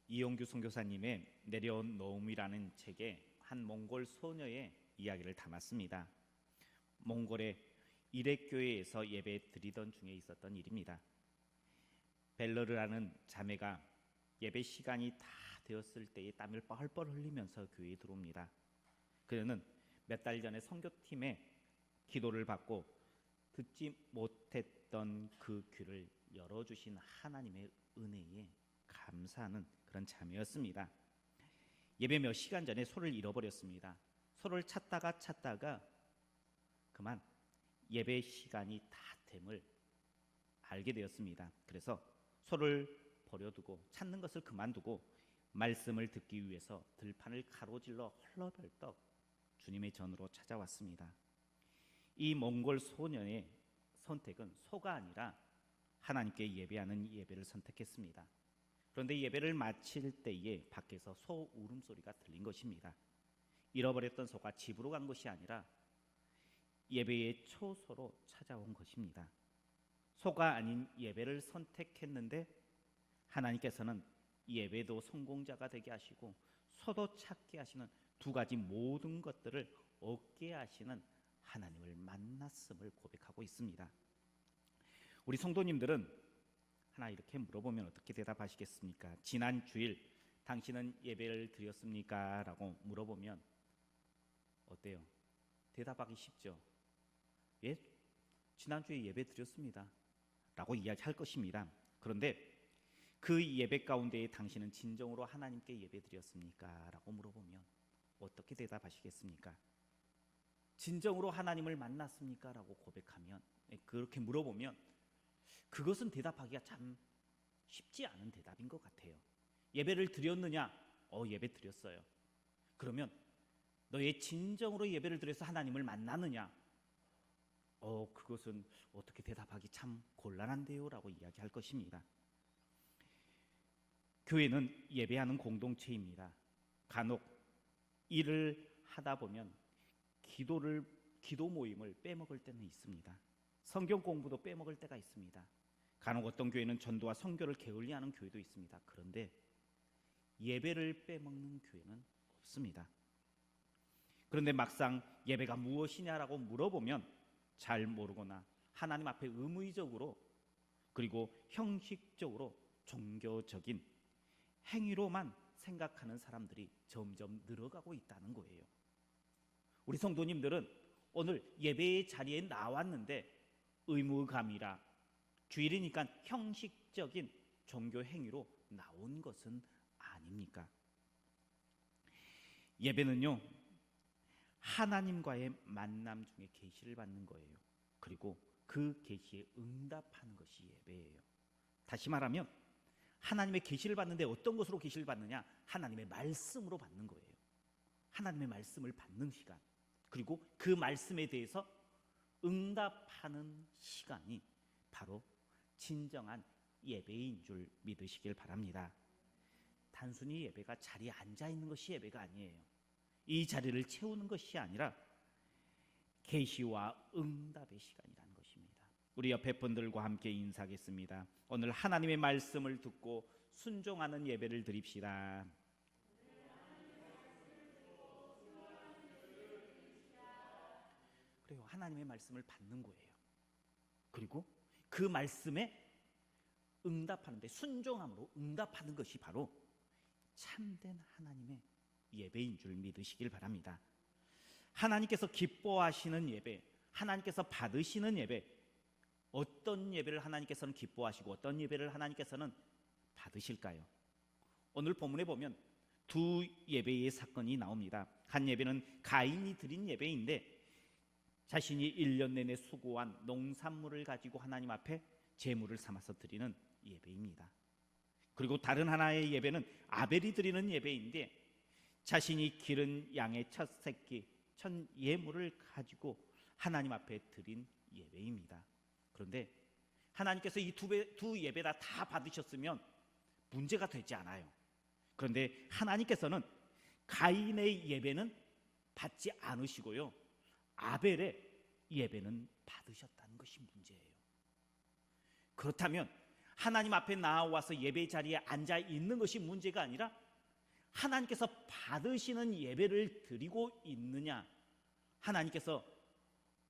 이용규 선교사님의 내려온 노음이라는 책에 한 몽골 소녀의 이야기를 담았습니다. 몽골의 이렉교회에서 예배 드리던 중에 있었던 일입니다. 벨러르라는 자매가 예배 시간이 다 되었을 때에 땀을 뻘뻘 흘리면서 교회에 들어옵니다. 그녀는 몇 달 전에 선교팀의 기도를 받고 듣지 못했던 그 귀를 열어주신 하나님의 은혜에 감사하는 그런 자매였습니다. 예배 몇 시간 전에 소를 잃어버렸습니다. 소를 찾다가 그만 예배 시간이 다 됨을 알게 되었습니다. 그래서 소를 버려두고 찾는 것을 그만두고 말씀을 듣기 위해서 들판을 가로질러 헐레벌떡 주님의 전으로 찾아왔습니다. 이 몽골 소년의 선택은 소가 아니라 하나님께 예배하는 예배를 선택했습니다. 그런데 예배를 마칠 때에 밖에서 소 울음소리가 들린 것입니다. 잃어버렸던 소가 집으로 간 것이 아니라 예배의 초소로 찾아온 것입니다. 소가 아닌 예배를 선택했는데 하나님께서는 예배도 성공자가 되게 하시고 소도 찾게 하시는 두 가지 모든 것들을 얻게 하시는 하나님을 만났음을 고백하고 있습니다. 우리 성도님들은 하나 이렇게 물어보면 어떻게 대답하시겠습니까? 지난 주일 당신은 예배를 드렸습니까? 라고 물어보면 어때요? 대답하기 쉽죠? 예, 지난주에 예배 드렸습니다 라고 이야기할 것입니다. 그런데 그 예배 가운데에 당신은 진정으로 하나님께 예배 드렸습니까? 라고 물어보면 어떻게 대답하시겠습니까? 진정으로 하나님을 만났습니까? 라고 고백하면, 그렇게 물어보면 그것은 대답하기가 참 쉽지 않은 대답인 것 같아요. 예배를 드렸느냐? 예배 드렸어요. 그러면 너의 진정으로 예배를 드려서 하나님을 만났느냐? 그것은 어떻게 대답하기 참 곤란한데요? 라고 이야기할 것입니다. 교회는 예배하는 공동체입니다. 간혹 일을 하다 보면 기도 모임을 빼먹을 때는 있습니다. 성경 공부도 빼먹을 때가 있습니다. 간혹 어떤 교회는 전도와 선교를 게을리하는 교회도 있습니다. 그런데 예배를 빼먹는 교회는 없습니다. 그런데 막상 예배가 무엇이냐라고 물어보면 잘 모르거나 하나님 앞에 의무적으로 그리고 형식적으로 종교적인 행위로만 생각하는 사람들이 점점 늘어가고 있다는 거예요. 우리 성도님들은 오늘 예배의 자리에 나왔는데 의무감이라 주일이니까 형식적인 종교 행위로 나온 것은 아닙니까? 예배는요, 하나님과의 만남 중에 계시를 받는 거예요. 그리고 그 계시에 응답하는 것이 예배예요. 다시 말하면 하나님의 계시를 받는데 어떤 것으로 계시를 받느냐? 하나님의 말씀으로 받는 거예요. 하나님의 말씀을 받는 시간, 그리고 그 말씀에 대해서 응답하는 시간이 바로 진정한 예배인 줄 믿으시길 바랍니다. 단순히 예배가 자리에 앉아 있는 것이 예배가 아니에요. 이 자리를 채우는 것이 아니라 계시와 응답의 시간이라는 것입니다. 우리 옆에 분들과 함께 인사하겠습니다. 오늘 하나님의 말씀을 듣고 순종하는 예배를 드립시다. 그래요. 하나님의 말씀을 받는 거예요. 그리고 그 말씀에 응답하는데 순종함으로 응답하는 것이 바로 참된 하나님의 예배인 줄 믿으시길 바랍니다. 하나님께서 기뻐하시는 예배, 하나님께서 받으시는 예배, 어떤 예배를 하나님께서는 기뻐하시고 어떤 예배를 하나님께서는 받으실까요? 오늘 본문에 보면 두 예배의 사건이 나옵니다. 한 예배는 가인이 드린 예배인데 자신이 1년 내내 수고한 농산물을 가지고 하나님 앞에 제물을 삼아서 드리는 예배입니다. 그리고 다른 하나의 예배는 아벨이 드리는 예배인데 자신이 기른 양의 첫 새끼, 첫 예물을 가지고 하나님 앞에 드린 예배입니다. 그런데 하나님께서 이 두 예배 다 받으셨으면 문제가 되지 않아요. 그런데 하나님께서는 가인의 예배는 받지 않으시고요, 아벨의 예배는 받으셨다는 것이 문제예요. 그렇다면 하나님 앞에 나와서 예배 자리에 앉아 있는 것이 문제가 아니라 하나님께서 받으시는 예배를 드리고 있느냐, 하나님께서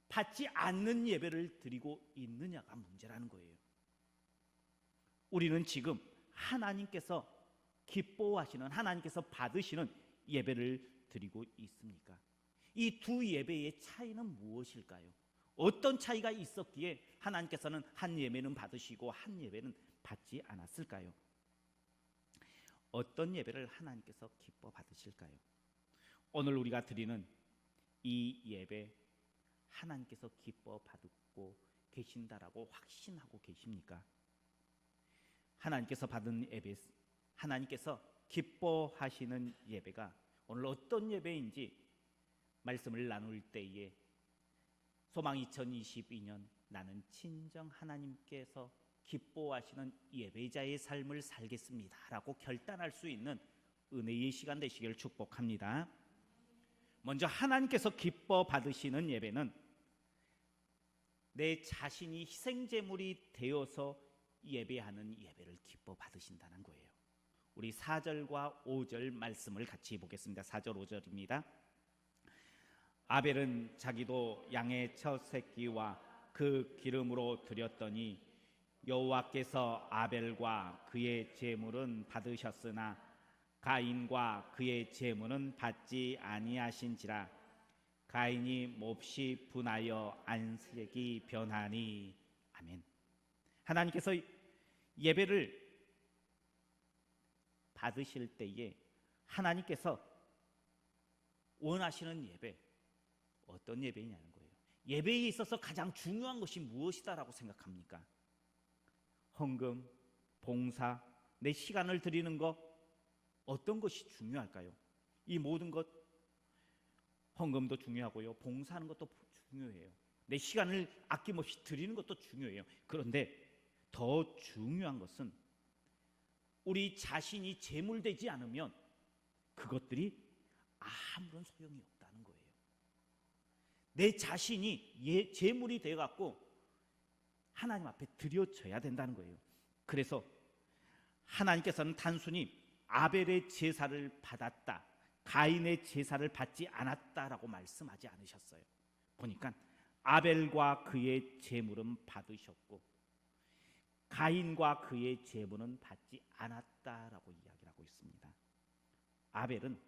받지 않는 예배를 드리고 있느냐가 문제라는 거예요. 우리는 지금 하나님께서 기뻐하시는, 하나님께서 받으시는 예배를 드리고 있습니까? 이 두 예배의 차이는 무엇일까요? 어떤 차이가 있었기에 하나님께서는 한 예배는 받으시고 한 예배는 받지 않았을까요? 어떤 예배를 하나님께서 기뻐 받으실까요? 오늘 우리가 드리는 이 예배 하나님께서 기뻐 받고 계신다라고 확신하고 계십니까? 하나님께서 받은 예배, 하나님께서 기뻐하시는 예배가 오늘 어떤 예배인지 말씀을 나눌 때에 소망 2022년 나는 친정 하나님께서 기뻐하시는 예배자의 삶을 살겠습니다 라고 결단할 수 있는 은혜의 시간 되시기를 축복합니다. 먼저 하나님께서 기뻐 받으시는 예배는 내 자신이 희생제물이 되어서 예배하는 예배를 기뻐 받으신다는 거예요. 우리 4절과 5절 말씀을 같이 보겠습니다. 4절 5절입니다. 아벨은 자기도 양의 첫 새끼와 그 기름으로 드렸더니 여호와께서 아벨과 그의 제물은 받으셨으나 가인과 그의 제물은 받지 아니하신지라. 가인이 몹시 분하여 안색이 변하니. 아멘. 하나님께서 예배를 받으실 때에 하나님께서 원하시는 예배, 어떤 예배냐는 거예요. 예배에 있어서 가장 중요한 것이 무엇이다라고 생각합니까? 헌금, 봉사, 내 시간을 드리는 것, 어떤 것이 중요할까요? 이 모든 것, 헌금도 중요하고요, 봉사하는 것도 중요해요. 내 시간을 아낌없이 드리는 것도 중요해요. 그런데 더 중요한 것은 우리 자신이 제물되지 않으면 그것들이 아무런 소용이 없다는 거예요. 내 자신이 제물이 되어갖고 하나님 앞에 드려져야 된다는 거예요. 그래서 하나님께서는 단순히 아벨의 제사를 받았다, 가인의 제사를 받지 않았다라고 말씀하지 않으셨어요. 보니까 아벨과 그의 제물은 받으셨고 가인과 그의 제물은 받지 않았다라고 이야기를 하고 있습니다. 아벨은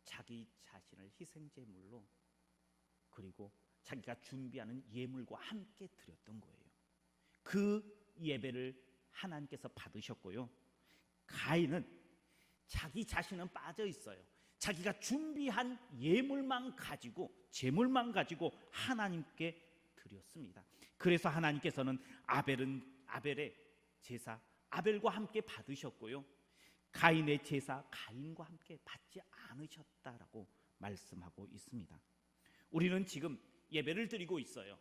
자기 자신을 희생제물로 그리고 자기가 준비하는 예물과 함께 드렸던 거예요. 그 예배를 하나님께서 받으셨고요. 가인은 자기 자신은 빠져 있어요. 자기가 준비한 예물만 가지고, 제물만 가지고 하나님께 드렸습니다. 그래서 하나님께서는 아벨의 제사, 아벨과 함께 받으셨고요. 가인의 제사, 가인과 함께 받지 않으셨다라고 말씀하고 있습니다. 우리는 지금 예배를 드리고 있어요.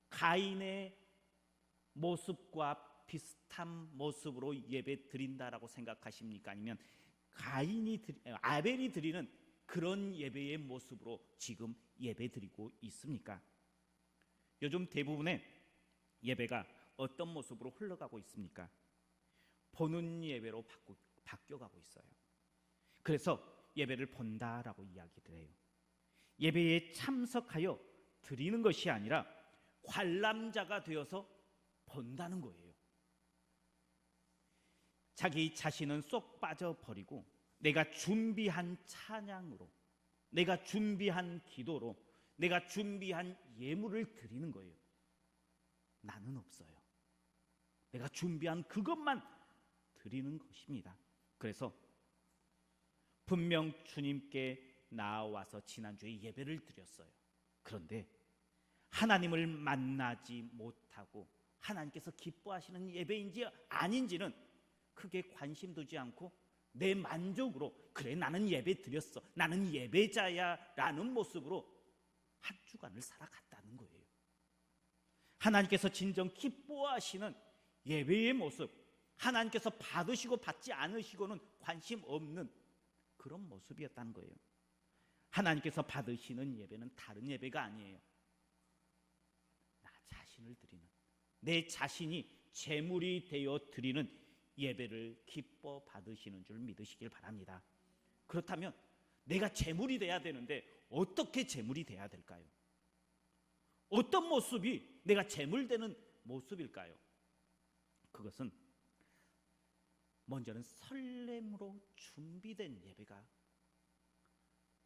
가인의 모습과 비슷한 모습으로 예배 드린다라고 생각하십니까? 아니면 아벨이 드리는 그런 예배의 모습으로 지금 예배 드리고 있습니까? 요즘 대부분의 예배가 어떤 모습으로 흘러가고 있습니까? 보는 예배로 바뀌어가고 있어요. 그래서 예배를 본다라고 이야기를 해요. 예배에 참석하여 드리는 것이 아니라 관람자가 되어서 본다는 거예요. 자기 자신은 쏙 빠져버리고 내가 준비한 찬양으로, 내가 준비한 기도로, 내가 준비한 예물을 드리는 거예요. 나는 없어요. 내가 준비한 그것만 드리는 것입니다. 그래서 분명 주님께 나와서 지난주에 예배를 드렸어요. 그런데 하나님을 만나지 못하고 하나님께서 기뻐하시는 예배인지 아닌지는 크게 관심 두지 않고 내 만족으로, 그래 나는 예배 드렸어, 나는 예배자야 라는 모습으로 한 주간을 살아갔다는 거예요. 하나님께서 진정 기뻐하시는 예배의 모습, 하나님께서 받으시고 받지 않으시고는 관심 없는 그런 모습이었다는 거예요. 하나님께서 받으시는 예배는 다른 예배가 아니에요. 나 자신을 드리는, 내 자신이 제물이 되어 드리는 예배를 기뻐 받으시는 줄 믿으시길 바랍니다. 그렇다면 내가 제물이 돼야 되는데 어떻게 제물이 돼야 될까요? 어떤 모습이 내가 제물 되는 모습일까요? 그것은 먼저는 설렘으로 준비된 예배가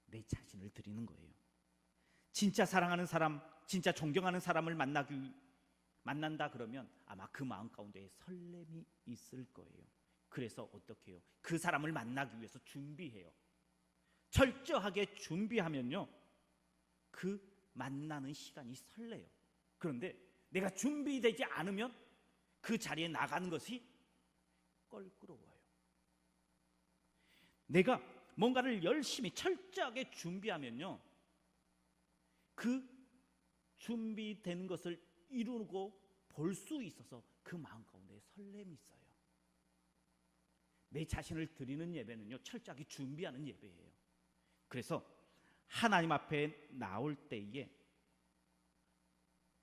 내 자신을 드리는 거예요. 진짜 사랑하는 사람, 진짜 존경하는 사람을 만난다 그러면 아마 그 마음 가운데 설렘이 있을 거예요. 그래서 어떻게 해요? 그 사람을 만나기 위해서 준비해요. 철저하게 준비하면요, 그 만나는 시간이 설레요. 그런데 내가 준비되지 않으면 그 자리에 나가는 것이 껄끄러워요. 내가 뭔가를 열심히 철저하게 준비하면요, 그 준비되는 것을 이루고 볼 수 있어서 그 마음 가운데 설렘이 있어요. 내 자신을 드리는 예배는요, 철저하게 준비하는 예배예요. 그래서 하나님 앞에 나올 때에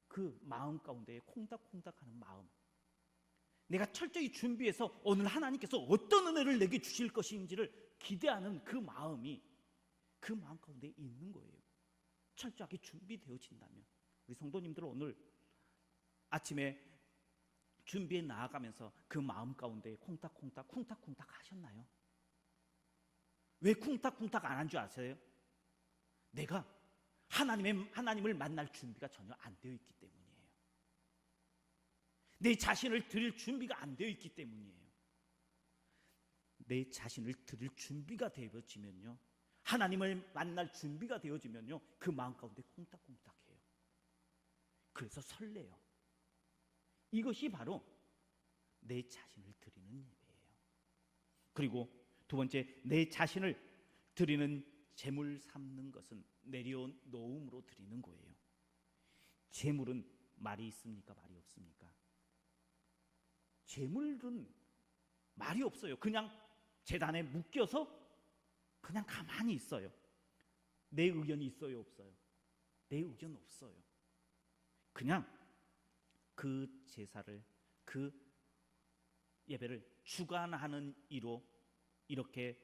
그 마음 가운데 콩닥콩닥하는 마음, 내가 철저히 준비해서 오늘 하나님께서 어떤 은혜를 내게 주실 것인지를 기대하는 그 마음이 그 마음 가운데 있는 거예요. 철저하게 준비되어진다면. 우리 성도님들 오늘 아침에 준비해 나아가면서 그 마음 가운데 콩닥콩닥 하셨나요? 왜 쿵탁쿵탁 안 한 줄 아세요? 내가 하나님을 만날 준비가 전혀 안 되어 있기 때문이에요. 내 자신을 드릴 준비가 안 되어 있기 때문이에요. 내 자신을 드릴 준비가 되어지면요, 하나님을 만날 준비가 되어지면요, 그 마음 가운데 콩닥콩닥해요. 그래서 설레요. 이것이 바로 내 자신을 드리는 예배예요. 그리고 두 번째, 내 자신을 드리는 제물 삼는 것은 내려온 노음으로 드리는 거예요. 제물은 말이 있습니까? 말이 없습니까? 제물은 말이 없어요. 그냥 제단에 묶여서 그냥 가만히 있어요. 내 의견이 있어요? 없어요? 내 의견 없어요. 그냥 그 제사를, 그 예배를 주관하는 이로 이렇게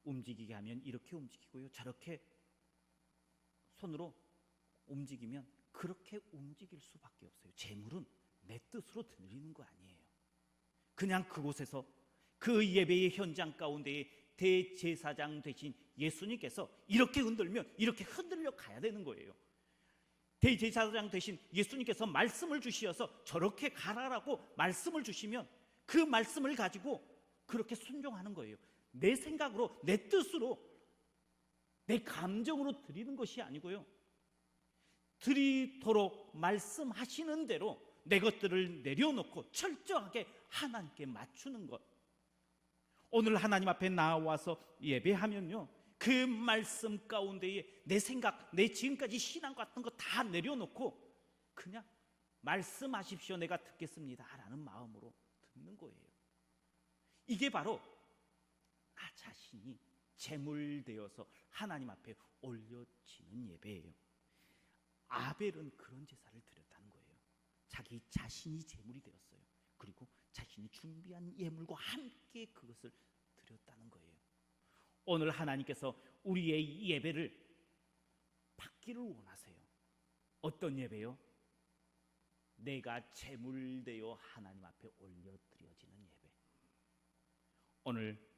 움직이게 하면 이렇게 움직이고요, 저렇게 손으로 움직이면 그렇게 움직일 수밖에 없어요. 제물은 내 뜻으로 드리는 거 아니에요. 그냥 그곳에서 그 예배의 현장 가운데에 대제사장 되신 예수님께서 이렇게 흔들면 이렇게 흔들려 가야 되는 거예요. 대제사장 되신 예수님께서 말씀을 주시어서 저렇게 가라라고 말씀을 주시면 그 말씀을 가지고 그렇게 순종하는 거예요. 내 생각으로, 내 뜻으로, 내 감정으로 드리는 것이 아니고요, 드리도록 말씀하시는 대로 내 것들을 내려놓고 철저하게 하나님께 맞추는 것. 오늘 하나님 앞에 나와서 예배하면요, 그 말씀 가운데에 내 생각, 내 지금까지 신앙 같은 거 다 내려놓고 그냥 말씀하십시오, 내가 듣겠습니다 라는 마음으로 듣는 거예요. 이게 바로 나 자신이 제물되어서 하나님 앞에 올려지는 예배예요. 아벨은 그런 제사를 드렸다는 거예요. 자기 자신이 제물이 되었어요. 그리고 자신이 준비한 예물과 함께 그것을 드렸다는 거예요. 오늘 하나님께서 우리의 예배를 받기를 원하세요. 어떤 예배요? 내가 제물되어 하나님 앞에 올려드려지는 예배. 오늘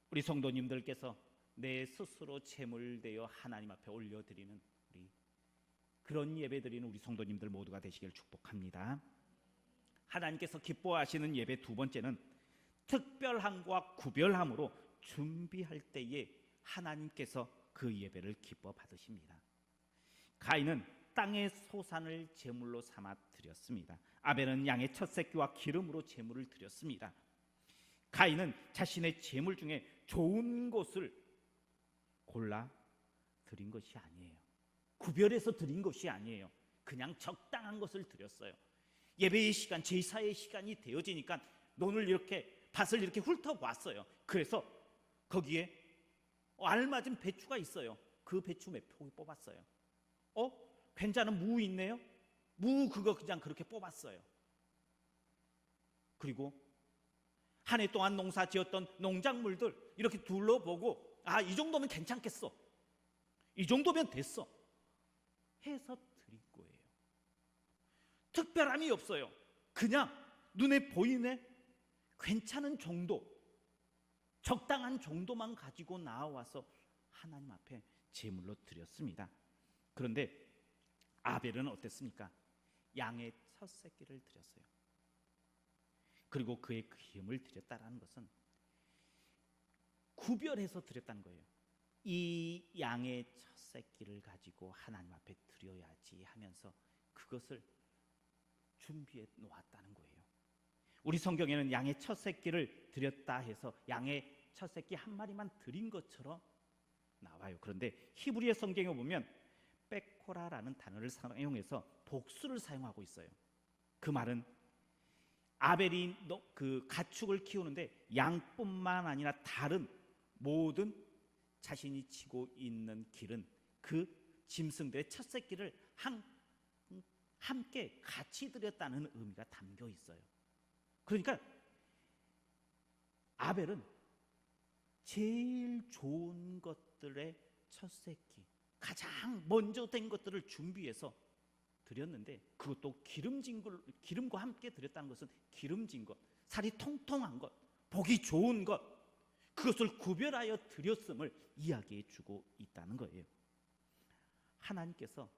우리 성도님들께서 내 스스로 제물되어 하나님 앞에 올려드리는 우리 그런 예배 드리는 우리 성도님들 모두가 되시길 축복합니다. 하나님께서 기뻐하시는 예배 두 번째는 특별함과 구별함으로 준비할 때에 하나님께서 그 예배를 기뻐 받으십니다. 가인은 땅의 소산을 제물로 삼아 드렸습니다. 아벨은 양의 첫 새끼와 기름으로 제물을 드렸습니다. 가인은 자신의 제물 중에 좋은 것을 골라 드린 것이 아니에요. 구별해서 드린 것이 아니에요. 그냥 적당한 것을 드렸어요. 예배의 시간, 제사의 시간이 되어지니까 논을 이렇게, 밭을 이렇게 훑어봤어요. 그래서 거기에 알맞은 배추가 있어요. 그 배추 몇 포기 뽑았어요. 괜찮은 무 있네요. 무 그거 그냥 그렇게 뽑았어요. 그리고 한 해 동안 농사 지었던 농작물들 이렇게 둘러보고 이 정도면 괜찮겠어, 이 정도면 됐어 해서 드린 거예요. 특별함이 없어요. 그냥 눈에 보이네, 괜찮은 정도, 적당한 정도만 가지고 나와서 하나님 앞에 제물로 드렸습니다. 그런데 아벨은 어땠습니까? 양의 첫 새끼를 드렸어요. 그리고 그의 기름을 드렸다라는 것은 구별해서 드렸다는 거예요. 이 양의 첫 새끼를 가지고 하나님 앞에 드려야지 하면서 그것을 준비해 놓았다는 거예요. 우리 성경에는 양의 첫 새끼를 드렸다 해서 양의 첫 새끼 한 마리만 드린 것처럼 나와요. 그런데 히브리의 성경에 보면 빼코라라는 단어를 사용해서 복수를 사용하고 있어요. 그 말은 아벨이 그 가축을 키우는데 양뿐만 아니라 다른 모든 자신이 치고 있는 길은 그 짐승들의 첫 새끼를 함께 같이 드렸다는 의미가 담겨 있어요. 그러니까 아벨은 제일 좋은 것들의 첫 새끼, 가장 먼저 된 것들을 준비해서 드렸는데, 그것도 기름과 함께 드렸다는 것은 기름진 것, 살이 통통한 것, 보기 좋은 것, 그것을 구별하여 드렸음을 이야기해 주고 있다는 거예요. 하나님께서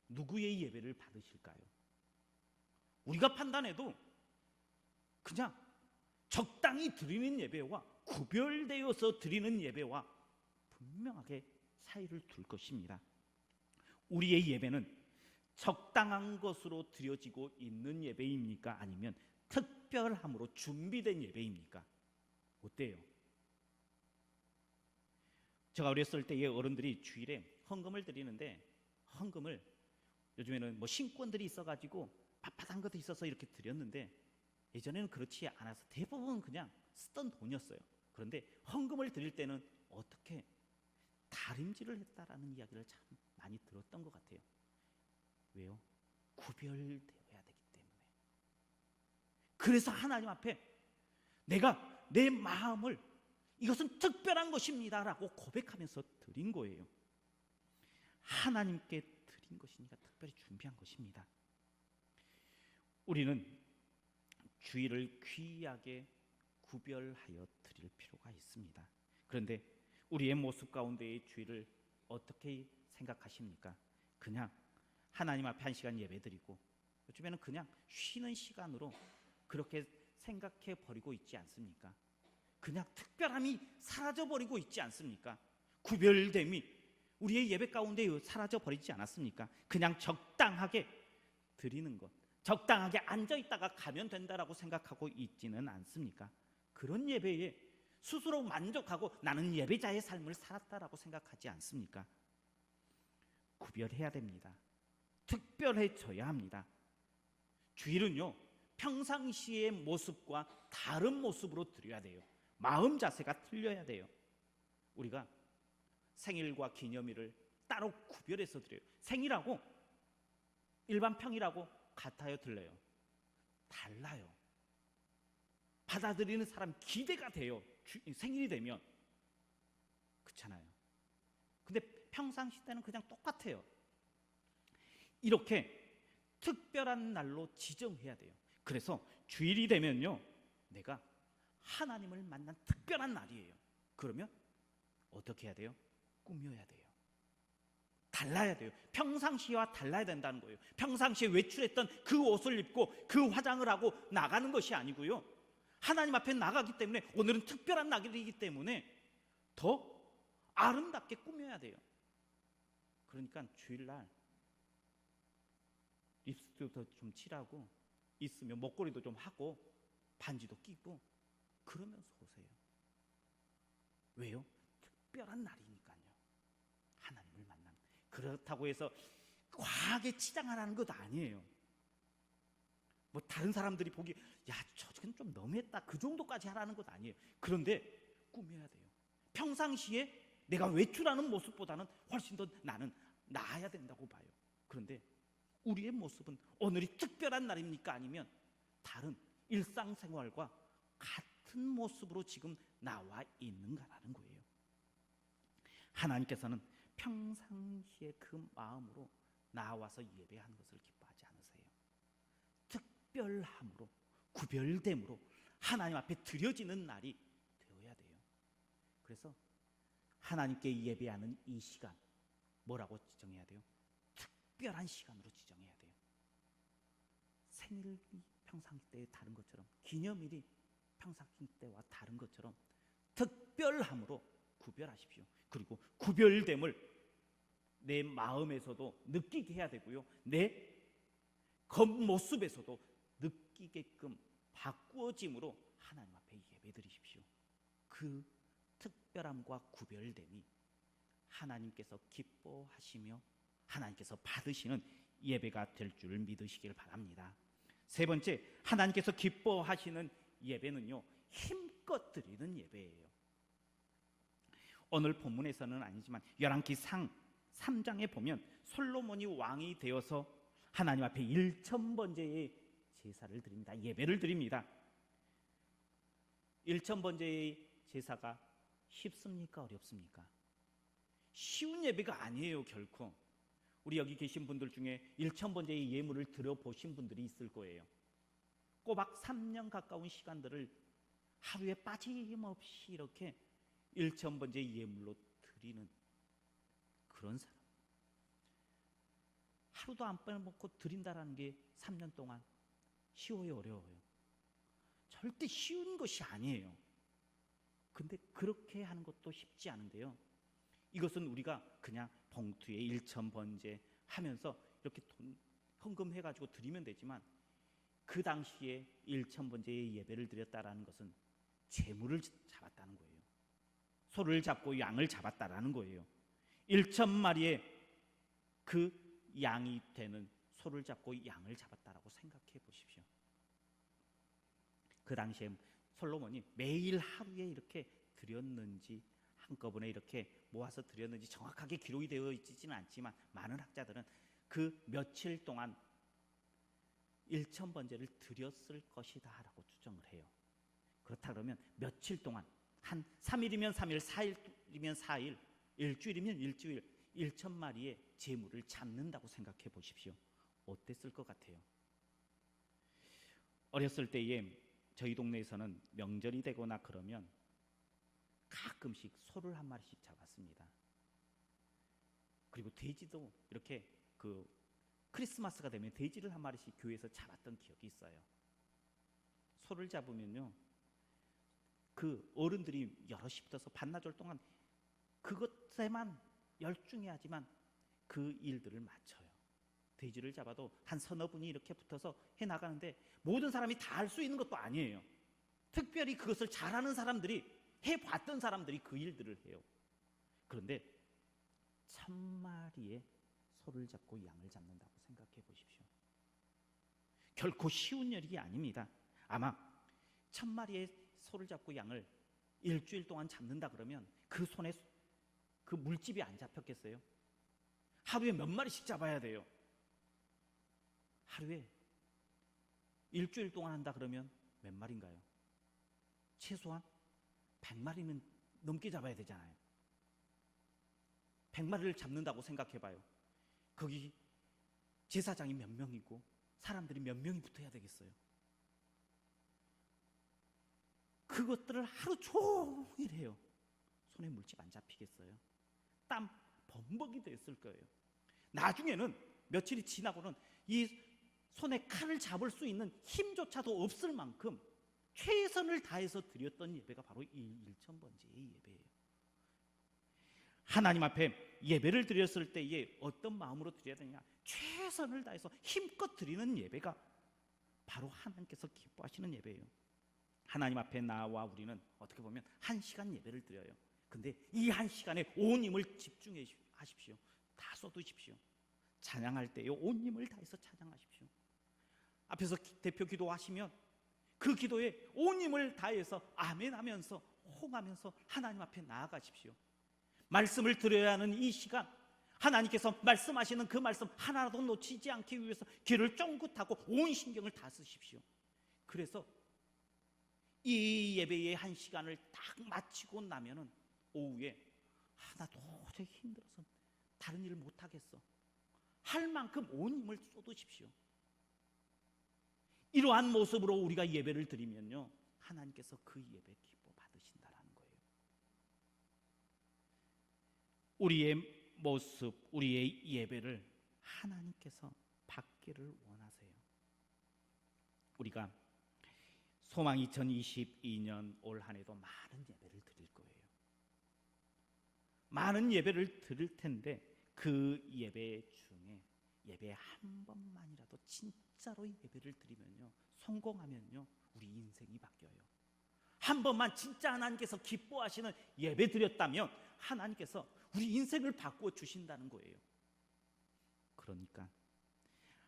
누구의 예배를 받으실까요? 우리가 판단해도 그냥 적당히 드리는 예배와 구별되어서 드리는 예배와 분명하게 차이를 둘 것입니다. 우리의 예배는 적당한 것으로 드려지고 있는 예배입니까? 아니면 특별함으로 준비된 예배입니까? 어때요? 제가 어렸을 때의 어른들이 주일에 헌금을 드리는데, 헌금을 요즘에는 뭐 신권들이 있어가지고 빳빳한 것도 있어서 이렇게 드렸는데, 예전에는 그렇지 않아서 대부분 그냥 쓰던 돈이었어요. 그런데 헌금을 드릴 때는 어떻게 다림질을 했다라는 이야기를 참 많이 들었던 것 같아요. 왜요? 구별되어야 되기 때문에. 그래서 하나님 앞에 내가 내 마음을 이것은 특별한 것입니다라고 고백하면서 드린 거예요. 하나님께 드린 것이니까 특별히 준비한 것입니다. 우리는 주일을 귀하게 구별하여 드릴 필요가 있습니다. 그런데 우리의 모습 가운데의 주일을 어떻게 생각하십니까? 그냥 하나님 앞에 한 시간 예배드리고 요즘에는 그냥 쉬는 시간으로 그렇게 생각해 버리고 있지 않습니까? 그냥 특별함이 사라져 버리고 있지 않습니까? 구별됨이 우리의 예배 가운데 사라져 버리지 않았습니까? 그냥 적당하게 드리는 것, 적당하게 앉아 있다가 가면 된다라고 생각하고 있지는 않습니까? 그런 예배에 스스로 만족하고 나는 예배자의 삶을 살았다라고 생각하지 않습니까? 구별해야 됩니다. 특별해져야 합니다. 주일은요, 평상시의 모습과 다른 모습으로 드려야 돼요. 마음 자세가 틀려야 돼요. 우리가 생일과 기념일을 따로 구별해서 드려요. 생일하고 일반 평일하고 같아요, 틀려요? 달라요. 받아들이는 사람 기대가 돼요. 생일이 되면. 그렇잖아요. 근데 평상시 때는 그냥 똑같아요. 이렇게 특별한 날로 지정해야 돼요. 그래서 주일이 되면요, 내가 하나님을 만난 특별한 날이에요. 그러면 어떻게 해야 돼요? 꾸며야 돼요. 달라야 돼요. 평상시와 달라야 된다는 거예요. 평상시에 외출했던 그 옷을 입고 그 화장을 하고 나가는 것이 아니고요, 하나님 앞에 나가기 때문에 오늘은 특별한 날이기 때문에 더 아름답게 꾸며야 돼요. 그러니까 주일날 립스틱도 좀 칠하고 있으면 목걸이도 좀 하고 반지도 끼고 그러면서 오세요. 왜요? 특별한 날이니까요. 하나님을 만나는. 그렇다고 해서 과하게 치장하라는 것 아니에요. 뭐 다른 사람들이 보기 야 저건 좀 너무했다 그 정도까지 하라는 것 아니에요. 그런데 꾸며야 돼요. 평상시에 내가 외출하는 모습보다는 훨씬 더 나는 나아야 된다고 봐요. 그런데 우리의 모습은 오늘이 특별한 날입니까? 아니면 다른 일상생활과 같은 모습으로 지금 나와 있는가라는 거예요. 하나님께서는 평상시에 그 마음으로 나와서 예배하는 것을 기뻐하지 않으세요. 특별함으로, 구별됨으로 하나님 앞에 드려지는 날이 되어야 돼요. 그래서 하나님께 예배하는 이 시간 뭐라고 지정해야 돼요? 특별한 시간으로 지정해야 돼요. 생일이 평상시 때에 다른 것처럼, 기념일이 평상시 때와 다른 것처럼 특별함으로 구별하십시오. 그리고 구별됨을 내 마음에서도 느끼게 해야 되고요, 내 겉모습에서도 느끼게끔 바꾸어짐으로 하나님 앞에 예배드리십시오. 그 특별함과 구별됨이 하나님께서 기뻐하시며 하나님께서 받으시는 예배가 될 줄 믿으시길 바랍니다. 세 번째, 하나님께서 기뻐하시는 예배는요, 힘껏 드리는 예배예요. 오늘 본문에서는 아니지만 열왕기상 3장에 보면 솔로몬이 왕이 되어서 하나님 앞에 1000번째의 제사를 드립니다. 예배를 드립니다. 1000번째의 제사가 쉽습니까? 어렵습니까? 쉬운 예배가 아니에요, 결코. 우리 여기 계신 분들 중에 1000번째의 예물을 드려보신 분들이 있을 거예요. 꼬박 3년 가까운 시간들을 하루에 빠짐없이 이렇게 1000번째 예물로 드리는 그런 사람, 하루도 안 빼먹고 드린다라는 게 3년 동안 쉬워요, 어려워요? 절대 쉬운 것이 아니에요. 근데 그렇게 하는 것도 쉽지 않은데요, 이것은 우리가 그냥 봉투에 1000번째 하면서 이렇게 돈 헌금해가지고 드리면 되지만, 그 당시에 1000번째의 예배를 드렸다라는 것은 재물을 잡았다는 거예요. 소를 잡고 양을 잡았다라는 거예요. 1000마리의 그 양이 되는 소를 잡고 양을 잡았다라고 생각해 보십시오. 그 당시에 솔로몬이 매일 하루에 이렇게 드렸는지, 한꺼번에 이렇게 모아서 드렸는지 정확하게 기록이 되어 있지는 않지만, 많은 학자들은 그 며칠 동안 1000번째를 드렸을 것이다 라고 추정을 해요. 그렇다 그러면 며칠 동안, 한 3일이면 3일, 4일이면 4일, 일주일이면 일주일, 1000마리의 제물을 잡는다고 생각해 보십시오. 어땠을 것 같아요? 어렸을 때에 저희 동네에서는 명절이 되거나 그러면 가끔씩 소를 한 마리씩 잡았습니다. 그리고 돼지도 이렇게 크리스마스가 되면 돼지를 한 마리씩 교회에서 잡았던 기억이 있어요. 소를 잡으면요, 그 어른들이 여럿이 붙어서 반나절 동안 그것에만 열중해야지만 그 일들을 마쳐요. 돼지를 잡아도 한 서너 분이 이렇게 붙어서 해나가는데, 모든 사람이 다 할 수 있는 것도 아니에요. 특별히 그것을 잘하는 사람들이, 해봤던 사람들이 그 일들을 해요. 그런데 1000마리의 소를 잡고 양을 잡는다고 생각해 보십시오. 결코 쉬운 일이 아닙니다. 아마 1000마리의 소를 잡고 양을 일주일 동안 잡는다 그러면 그 손에 그 물집이 안 잡혔겠어요? 하루에 몇 마리씩 잡아야 돼요. 하루에 일주일 동안 한다 그러면 몇 마리인가요? 최소한 100마리는 넘게 잡아야 되잖아요. 100마리를 잡는다고 생각해봐요. 거기 제사장이 몇 명이고 사람들이 몇 명이 붙어야 되겠어요? 그것들을 하루 종일 해요. 손에 물집 안 잡히겠어요? 땀 범벅이 됐을 거예요. 나중에는 며칠이 지나고는 이 손에 칼을 잡을 수 있는 힘조차도 없을 만큼 최선을 다해서 드렸던 예배가 바로 이 1000번째의 예배예요. 하나님 앞에 예배를 드렸을 때에 어떤 마음으로 드려야 되냐? 최선을 다해서 힘껏 드리는 예배가 바로 하나님께서 기뻐하시는 예배예요. 하나님 앞에 나와 우리는 어떻게 보면 1시간 예배를 드려요. 근데 이 1시간에 온 힘을 집중해 하십시오. 다 쏟으십시오. 찬양할 때요, 온 힘을 다해서 찬양하십시오. 앞에서 대표 기도하시면 그 기도에 온 힘을 다해서 아멘 하면서 호응하면서 하나님 앞에 나아가십시오. 말씀을 드려야 하는 이 시간, 하나님께서 말씀하시는 그 말씀 하나라도 놓치지 않기 위해서 귀를 쫑긋하고 온 신경을 다 쓰십시오. 그래서 이 예배의 한 시간을 딱 마치고 나면은 오후에 나 도저히 힘들어서 다른 일을 못 하겠어. 할 만큼 온 힘을 쏟으십시오. 이러한 모습으로 우리가 예배를 드리면요, 하나님께서 그 예배 기뻐 받으신다라는 거예요. 우리의 모습, 우리의 예배를 하나님께서 받기를 원하세요. 우리가 소망 2022년 올 한 해도 많은 예배를 드릴 거예요. 많은 예배를 드릴 텐데 그 예배 중에 예배 한 번만이라도 진짜로 예배를 드리면요, 성공하면요, 우리 인생이 바뀌어요. 한 번만 진짜 하나님께서 기뻐하시는 예배 드렸다면 하나님께서 우리 인생을 바꾸어 주신다는 거예요. 그러니까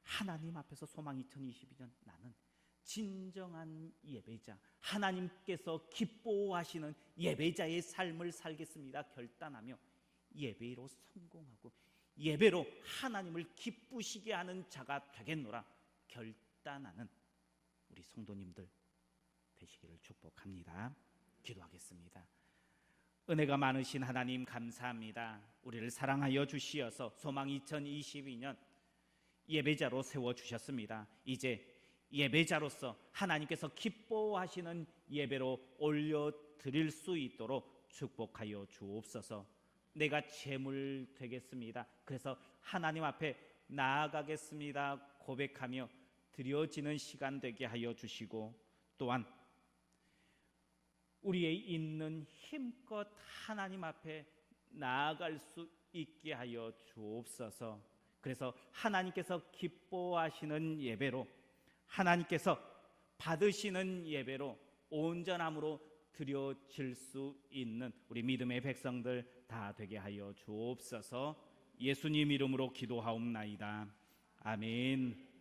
하나님 앞에서 소망 2022년 나는 진정한 예배자, 하나님께서 기뻐하시는 예배자의 삶을 살겠습니다 결단하며 예배로 성공하고 예배로 하나님을 기쁘시게 하는 자가 되겠노라 결단하는 우리 성도님들 되시기를 축복합니다. 기도하겠습니다. 은혜가 많으신 하나님 감사합니다. 우리를 사랑하여 주시어서 소망 2022년 예배자로 세워주셨습니다. 이제 예배자로서 하나님께서 기뻐하시는 예배로 올려드릴 수 있도록 축복하여 주옵소서. 내가 제물 되겠습니다. 그래서 하나님 앞에 나아가겠습니다 고백하며 드려지는 시간 되게 하여 주시고, 또한 우리의 있는 힘껏 하나님 앞에 나아갈 수 있게 하여 주옵소서. 그래서 하나님께서 기뻐하시는 예배로, 하나님께서 받으시는 예배로 온전함으로 드려질 수 있는 우리 믿음의 백성들 다 되게 하여 주옵소서. 예수님 이름으로 기도하옵나이다. 아멘.